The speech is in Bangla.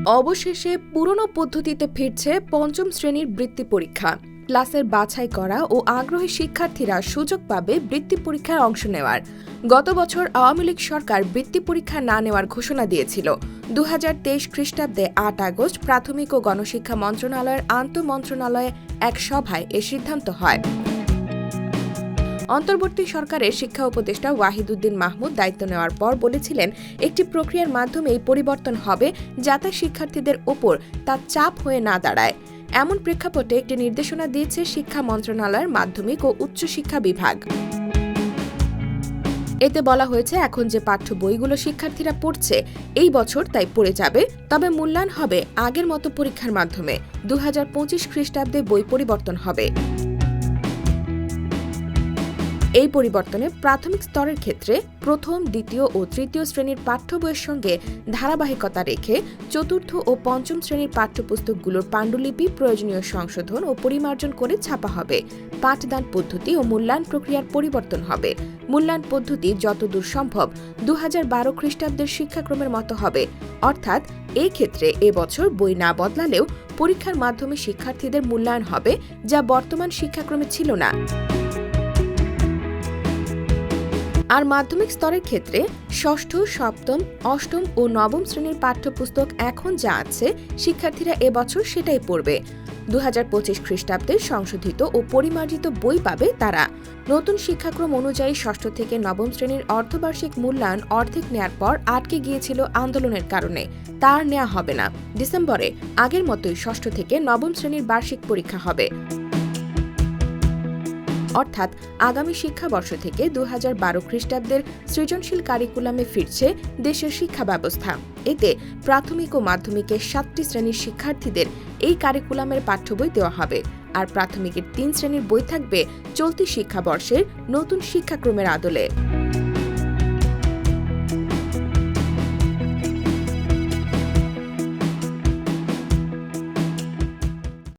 অবশেষে পুরনো পদ্ধতিতে ফিরছে পঞ্চম শ্রেণীর বৃত্তি পরীক্ষা। ক্লাসের বাছাই করা ও আগ্রহী শিক্ষার্থীরা সুযোগ পাবে বৃত্তি পরীক্ষায় অংশ নেওয়ার। গত বছর আওয়ামী লীগ সরকার বৃত্তি পরীক্ষা না নেওয়ার ঘোষণা দিয়েছিল। 2023 খ্রিস্টাব্দে 8 আগস্ট প্রাথমিক ও গণশিক্ষা মন্ত্রণালয়ের আন্তঃমন্ত্রণালয়ে এক সভায় এ সিদ্ধান্ত হয়। অন্তর্বর্তী সরকারের শিক্ষা উপদেষ্টা ওয়াহিদুদ্দিন মাহমুদ দায়িত্ব নেওয়ার পর বলেছিলেন, একটি প্রক্রিয়ার মাধ্যমেই পরিবর্তন হবে যাতে শিক্ষার্থীদের ওপর তা চাপ হয়ে না দাঁড়ায়। এমন প্রেক্ষাপটে একটি নির্দেশনা দিয়েছে শিক্ষা মন্ত্রণালয়ের মাধ্যমিক ও উচ্চশিক্ষা বিভাগ। এতে বলা হয়েছে, এখন যে পাঠ্য বইগুলো শিক্ষার্থীরা পড়ছে এই বছর তাই পড়ে যাবে, তবে মূল্যায়ন হবে আগের মতো পরীক্ষার মাধ্যমে। 2025 খ্রিস্টাব্দে বই পরিবর্তন হবে। এই পরিবর্তনে প্রাথমিক স্তরের ক্ষেত্রে প্রথম, দ্বিতীয় ও তৃতীয় শ্রেণীর পাঠ্য বইয়ের সঙ্গে ধারাবাহিকতা রেখে চতুর্থ ও পঞ্চম শ্রেণীর পাঠ্যপুস্তকগুলোর পাণ্ডুলিপি প্রয়োজনীয় সংশোধন ও পরিমার্জন করে ছাপা হবে। পাঠদান পদ্ধতি ও মূল্যায়ন প্রক্রিয়ার পরিবর্তন হবে। মূল্যায়ন পদ্ধতি যতদূর সম্ভব 2012 খ্রিস্টাব্দের শিক্ষাক্রমের মতো হবে, অর্থাৎ এই ক্ষেত্রে এবছর বই না বদলালেও পরীক্ষার মাধ্যমে শিক্ষার্থীদের মূল্যায়ন হবে, যা বর্তমান শিক্ষাক্রমে ছিল না। আর মাধ্যমিক স্তরের ক্ষেত্রে ষষ্ঠ, সপ্তম, অষ্টম ও নবম শ্রেণীর পাঠ্যপুস্তক এখন যা আছে শিক্ষার্থীরা এবছর সেটাই পড়বে। 2025 খ্রিস্টাব্দের সংশোধিত ও পরিমার্জিত বই পাবে তারা। নতুন শিক্ষাক্রম অনুযায়ী ষষ্ঠ থেকে নবম শ্রেণীর অর্ধবার্ষিক মূল্যায়ন অর্ধেক নেয়ার পর আটকে গিয়েছিল আন্দোলনের কারণে, তার নেওয়া হবে না। ডিসেম্বরে আগের মতোই ষষ্ঠ থেকে নবম শ্রেণীর বার্ষিক পরীক্ষা হবে। অর্থাৎ আগামী শিক্ষাবর্ষ থেকে 2012 খ্রিস্টাব্দের সৃজনশীল কারিকুলামে ফিরছে দেশের শিক্ষা ব্যবস্থা। এতে প্রাথমিক ও মাধ্যমিকের 7টি শ্রেণীর শিক্ষার্থীদের এই কারিকুলামের পাঠ্য বই দেওয়া হবে, আর প্রাথমিকের 3 শ্রেণীর বই থাকবে চলতি শিক্ষাবর্ষের নতুন শিক্ষাক্রমের আদলে।